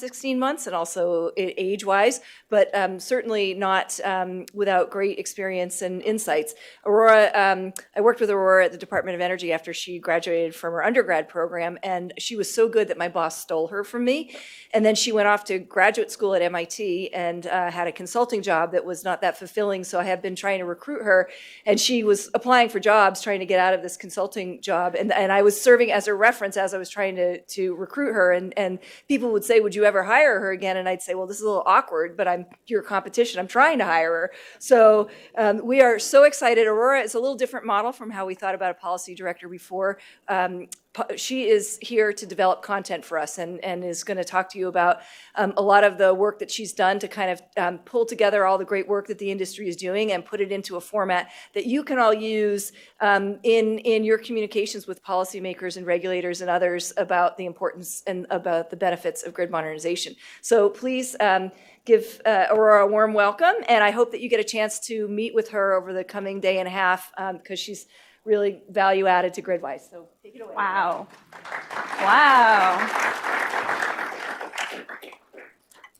16 months and also age-wise, but certainly not without great experience and insights. Aurora, I worked with Aurora at the Department of Energy after she graduated from her undergrad program, and she was so good that my boss stole her from me. And then she went off to graduate school at MIT and had a consulting job that was not that fulfilling, so I have been trying to recruit her, and she was applying for jobs, trying to get out of this consulting job, and I was serving as a reference as I was trying to recruit her, and people would say, would you ever hire her again? And I'd say, well, this is a little awkward, but I'm your competition. I'm trying to hire her. So we are so excited. Aurora is a little different model from how we thought about a policy director before. She is here to develop content for us and is going to talk to you about a lot of the work that she's done to kind of pull together all the great work that the industry is doing and put it into a format that you can all use in your communications with policymakers and regulators and others about the importance and about the benefits of grid modernization. So please give Aurora a warm welcome, and I hope that you get a chance to meet with her over the coming day and a half because she's really value added to GridWise. So take it away. Wow. Wow.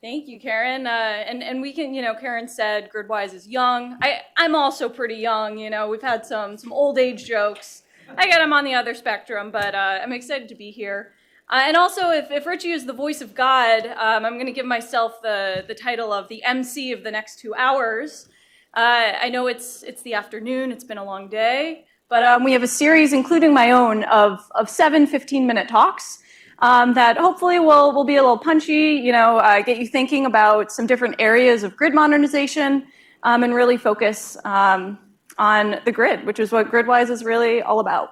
Thank you, Karen. And we can, Karen said GridWise is young. I'm also pretty young, we've had some old age jokes. I get I'm on the other spectrum, but I'm excited to be here. And also, if Richie is the voice of God, I'm going to give myself the title of the MC of the next 2 hours. I know it's the afternoon, it's been a long day. But we have a series, including my own, of 7 15-minute talks that hopefully will be a little punchy, get you thinking about some different areas of grid modernization and really focus on the grid, which is what GridWise is really all about.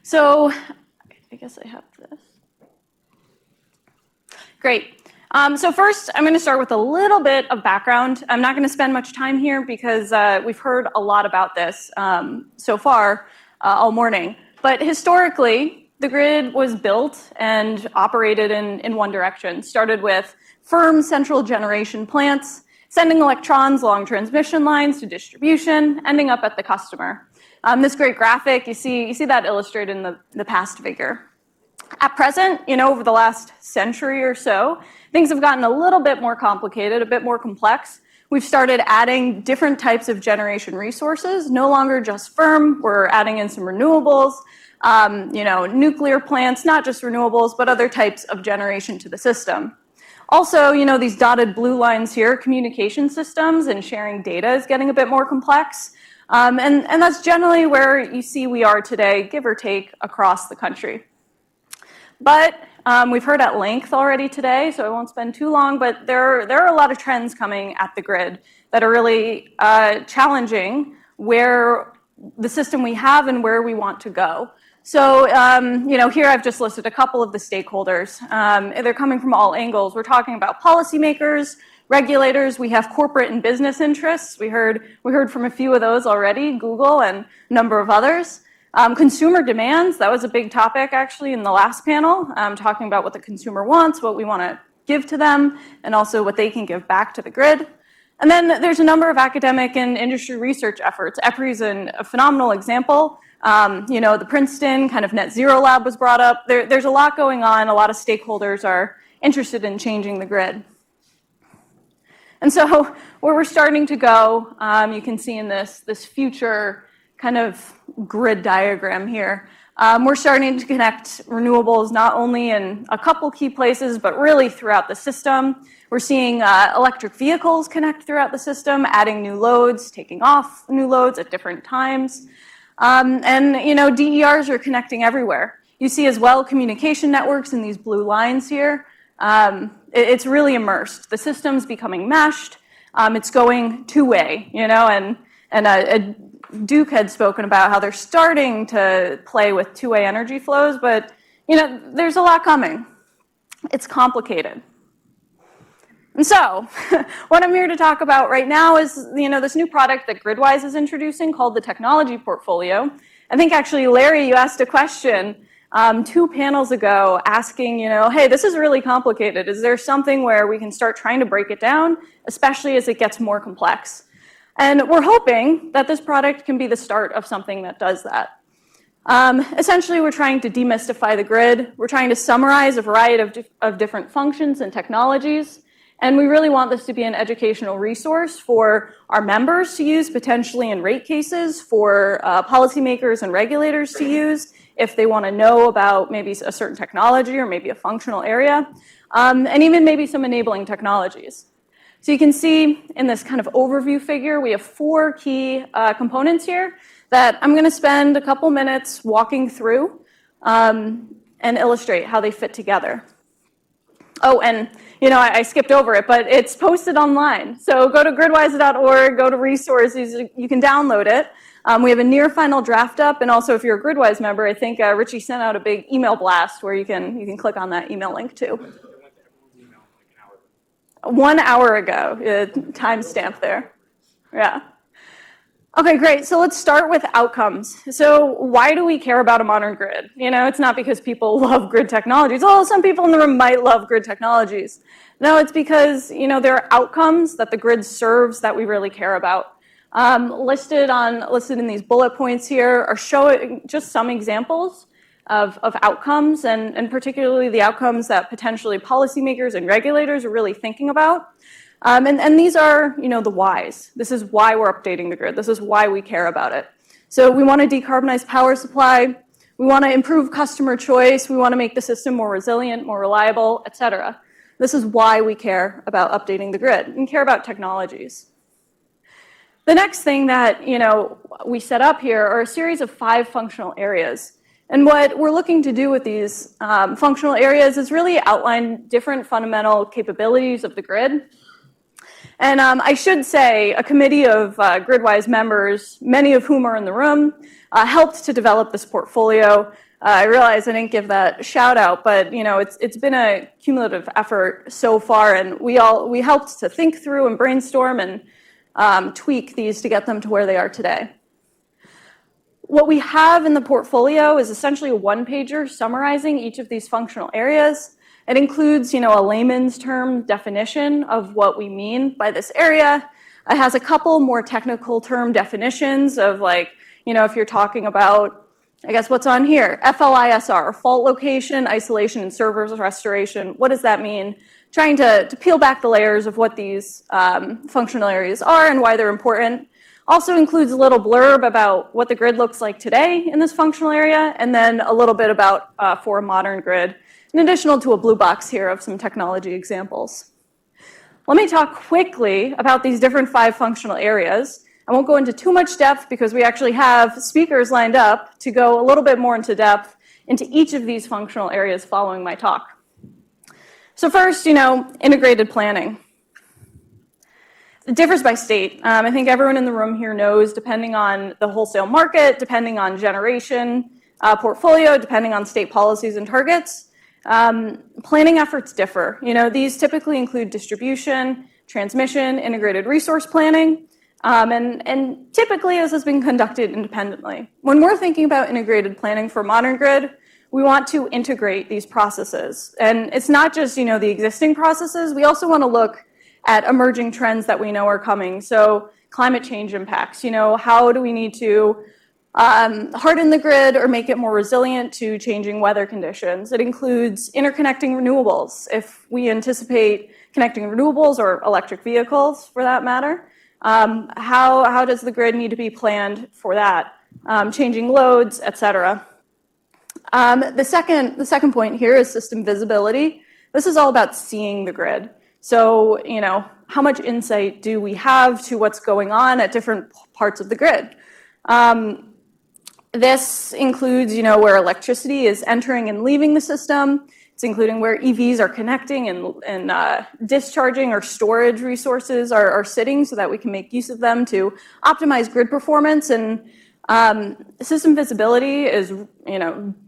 So I guess I have this. Great. So first, I'm going to start with a little bit of background. I'm not going to spend much time here because we've heard a lot about this so far all morning. But historically, the grid was built and operated in one direction. Started with firm central generation plants, sending electrons along transmission lines to distribution, ending up at the customer. This great graphic, you see that illustrated in the past figure. At present, over the last century or so, things have gotten a little bit more complicated, a bit more complex. We've started adding different types of generation resources, no longer just firm. We're adding in some renewables, nuclear plants, not just renewables, but other types of generation to the system. Also, these dotted blue lines here, communication systems and sharing data is getting a bit more complex. And that's generally where you see we are today, give or take, across the country. But we've heard at length already today, so I won't spend too long, but there are a lot of trends coming at the grid that are really challenging where the system we have and where we want to go. So, here I've just listed a couple of the stakeholders. They're coming from all angles. We're talking about policymakers, regulators. We have corporate and business interests. We heard from a few of those already, Google and a number of others. Consumer demands, that was a big topic actually in the last panel, talking about what the consumer wants, what we want to give to them, and also what they can give back to the grid. And then there's a number of academic and industry research efforts. EPRI's a phenomenal example. The Princeton kind of net zero lab was brought up. There's a lot going on. A lot of stakeholders are interested in changing the grid. And so where we're starting to go, you can see in this future kind of grid diagram here. We're starting to connect renewables not only in a couple key places, but really throughout the system. We're seeing electric vehicles connect throughout the system, adding new loads, taking off new loads at different times. DERs are connecting everywhere. You see as well communication networks in these blue lines here. It's really immersed. The system's becoming meshed. It's going two-way, and Duke had spoken about how they're starting to play with two-way energy flows, but there's a lot coming. It's complicated. And so, what I'm here to talk about right now is this new product that GridWise is introducing called the Technology Portfolio. I think actually, Larry, you asked a question 2 panels ago asking, hey, this is really complicated. Is there something where we can start trying to break it down, especially as it gets more complex? And we're hoping that this product can be the start of something that does that. Essentially, we're trying to demystify the grid. We're trying to summarize a variety of different functions and technologies. And we really want this to be an educational resource for our members to use, potentially in rate cases, for policymakers and regulators to use if they want to know about maybe a certain technology or maybe a functional area, and even maybe some enabling technologies. So you can see in this kind of overview figure, we have 4 key components here that I'm going to spend a couple minutes walking through and illustrate how they fit together. Oh, and I skipped over it, but it's posted online. So go to gridwise.org, go to resources, you can download it. We have a near final draft up, and also if you're a GridWise member, I think Richie sent out a big email blast where you can click on that email link too. 1 hour ago, timestamp there. Yeah. Okay, great. So let's start with outcomes. So why do we care about a modern grid? It's not because people love grid technologies. Oh, some people in the room might love grid technologies. No, it's because, there are outcomes that the grid serves that we really care about. Listed in these bullet points here are showing just some examples of outcomes, and particularly the outcomes that potentially policymakers and regulators are really thinking about. And these are, the whys. This is why we're updating the grid. This is why we care about it. So we want to decarbonize power supply. We want to improve customer choice. We want to make the system more resilient, more reliable, et cetera. This is why we care about updating the grid and care about technologies. The next thing that, we set up here are a series of 5 functional areas. And what we're looking to do with these functional areas is really outline different fundamental capabilities of the grid. And I should say a committee of GridWise members, many of whom are in the room, helped to develop this portfolio. I realize I didn't give that shout out, but it's been a cumulative effort so far, and we helped to think through and brainstorm and tweak these to get them to where they are today. What we have in the portfolio is essentially a one-pager summarizing each of these functional areas. It includes, a layman's term definition of what we mean by this area. It has a couple more technical term definitions of if you're talking about, I guess what's on here, FLISR, fault location, isolation, and servers restoration. What does that mean? Trying to peel back the layers of what these functional areas are and why they're important. Also includes a little blurb about what the grid looks like today in this functional area, and then a little bit about for a modern grid, in addition to a blue box here of some technology examples. Let me talk quickly about these different 5 functional areas. I won't go into too much depth because we actually have speakers lined up to go a little bit more into depth into each of these functional areas following my talk. So first, integrated planning. It differs by state. I think everyone in the room here knows, depending on the wholesale market, depending on generation portfolio, depending on state policies and targets, planning efforts differ. These typically include distribution, transmission, integrated resource planning, and typically this has been conducted independently. When we're thinking about integrated planning for modern grid, we want to integrate these processes. And it's not just, the existing processes. We also want to look at emerging trends that we know are coming. So climate change impacts, how do we need to harden the grid or make it more resilient to changing weather conditions? It includes interconnecting renewables. If we anticipate connecting renewables or electric vehicles for that matter, how does the grid need to be planned for that? Changing loads, et cetera. The second point here is system visibility. This is all about seeing the grid. So, how much insight do we have to what's going on at different parts of the grid? This includes, where electricity is entering and leaving the system. It's including where EVs are connecting and discharging or storage resources are sitting so that we can make use of them to optimize grid performance. And system visibility is,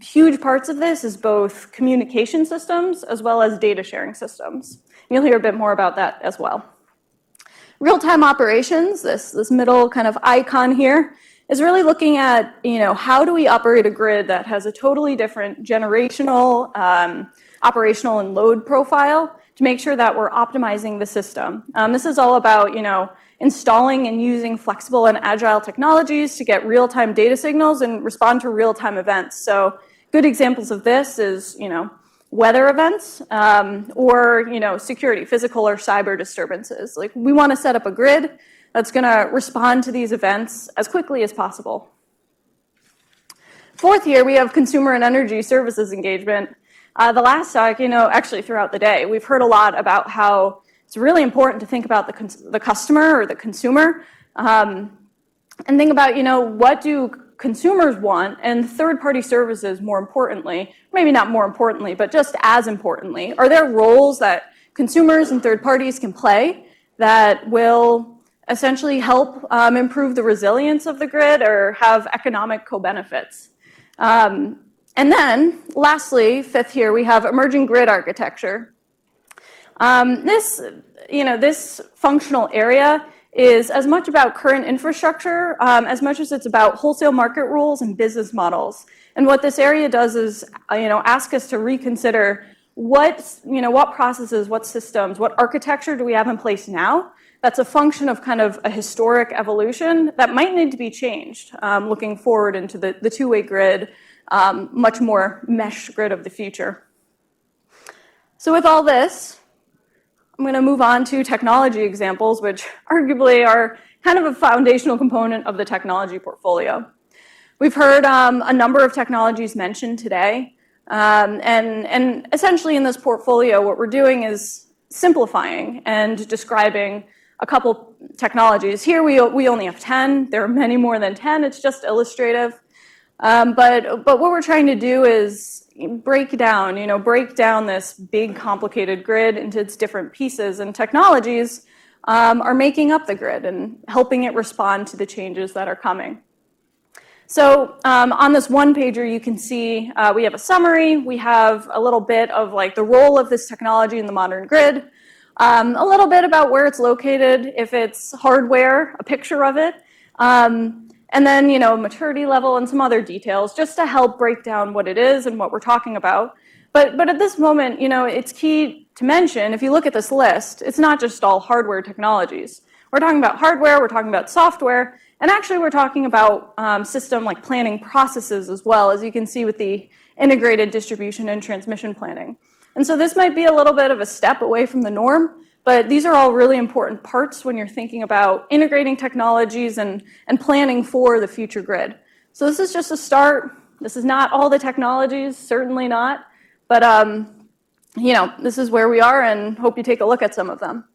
huge parts of this is both communication systems as well as data sharing systems. You'll hear a bit more about that as well. Real-time operations, this middle kind of icon here, is really looking at, how do we operate a grid that has a totally different generational, operational and load profile to make sure that we're optimizing the system. This is all about, installing and using flexible and agile technologies to get real-time data signals and respond to real-time events. So good examples of this is, weather events or, security, physical or cyber disturbances. Like we want to set up a grid that's going to respond to these events as quickly as possible. Fourth here, we have consumer and energy services engagement. The last talk, actually throughout the day, we've heard a lot about how it's really important to think about the customer or the consumer and think about, what do consumers want and third-party services more importantly, maybe not more importantly, but just as importantly. Are there roles that consumers and third parties can play that will essentially help improve the resilience of the grid or have economic co-benefits? And then, lastly, fifth here, we have emerging grid architecture. This functional area is as much about current infrastructure as much as it's about wholesale market rules and business models. And what this area does is, ask us to reconsider what processes, what systems, what architecture do we have in place now that's a function of kind of a historic evolution that might need to be changed looking forward into the two-way grid, much more mesh grid of the future. So with all this, I'm going to move on to technology examples, which arguably are kind of a foundational component of the technology portfolio. We've heard a number of technologies mentioned today, and essentially in this portfolio, what we're doing is simplifying and describing a couple technologies. Here we only have 10. There are many more than 10. It's just illustrative. But what we're trying to do is break down this big complicated grid into its different pieces, and technologies are making up the grid and helping it respond to the changes that are coming. So on this one pager, you can see we have a summary. We have a little bit of like the role of this technology in the modern grid, a little bit about where it's located, if it's hardware, a picture of it, and then, maturity level and some other details just to help break down what it is and what we're talking about. But at this moment, it's key to mention, if you look at this list, it's not just all hardware technologies. We're talking about hardware, we're talking about software, and actually we're talking about system like planning processes as well, as you can see with the integrated distribution and transmission planning. And so this might be a little bit of a step away from the norm, but these are all really important parts when you're thinking about integrating technologies and planning for the future grid. So this is just a start. This is not all the technologies, certainly not. But, this is where we are, and hope you take a look at some of them.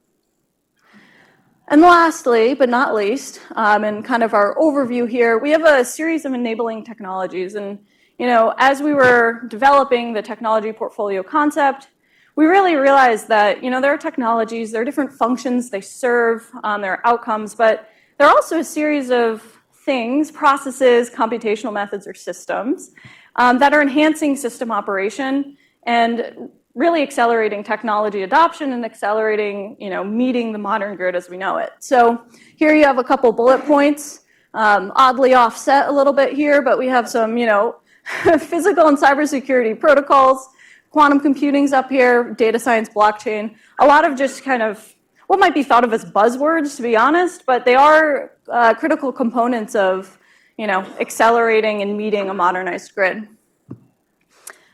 And lastly, but not least, in kind of our overview here, we have a series of enabling technologies. And, as we were developing the technology portfolio concept, we really realized that, there are technologies, there are different functions they serve, there are outcomes, but there are also a series of things, processes, computational methods, or systems that are enhancing system operation and really accelerating technology adoption and accelerating, meeting the modern grid as we know it. So here you have a couple bullet points, oddly offset a little bit here, but we have some, physical and cybersecurity protocols. Quantum computing's up here, data science, blockchain, a lot of just kind of what might be thought of as buzzwords, to be honest, but they are critical components of, accelerating and meeting a modernized grid.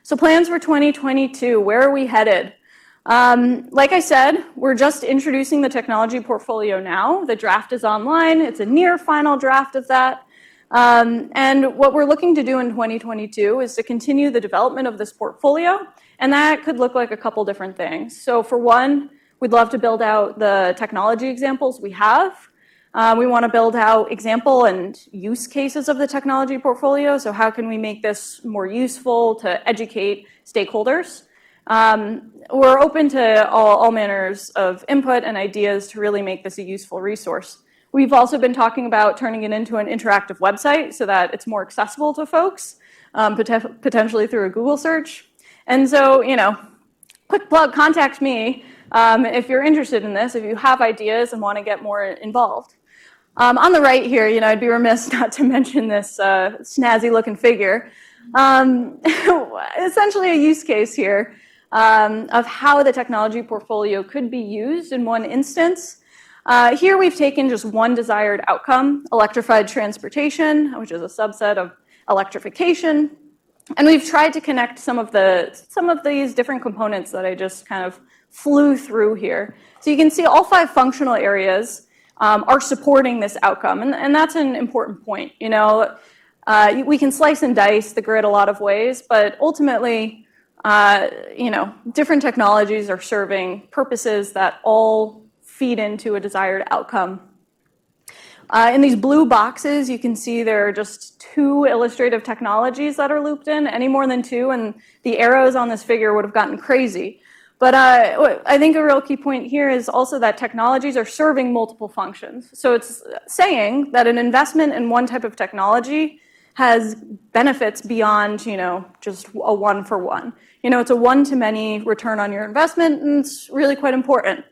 So plans for 2022, where are we headed? Like I said, we're just introducing the technology portfolio now. The draft is online. It's a near final draft of that. And what we're looking to do in 2022 is to continue the development of this portfolio, and that could look like a couple different things. So for one, we'd love to build out the technology examples we have. We want to build out example and use cases of the technology portfolio. So how can we make this more useful to educate stakeholders? We're open to all manners of input and ideas to really make this a useful resource. We've also been talking about turning it into an interactive website so that it's more accessible to folks, potentially through a Google search. And so, quick plug, contact me if you're interested in this, if you have ideas and want to get more involved. On the right here, I'd be remiss not to mention this snazzy looking figure. Essentially a use case here. of how the technology portfolio could be used in one instance. Here we've taken just one desired outcome, electrified transportation, which is a subset of electrification. And we've tried to connect some of these different components that I just kind of flew through here. So you can see all 5 functional areas are supporting this outcome, and that's an important point. You know, we can slice and dice the grid a lot of ways, but ultimately, you know, different technologies are serving purposes that all feed into a desired outcome. In these blue boxes, you can see there are just 2 illustrative technologies that are looped in, any more than 2, and the arrows on this figure would have gotten crazy. But I think a real key point here is also that technologies are serving multiple functions. So it's saying that an investment in one type of technology has benefits beyond, you know, just a one-for-one. You know, it's a one-to-many return on your investment, and it's really quite important.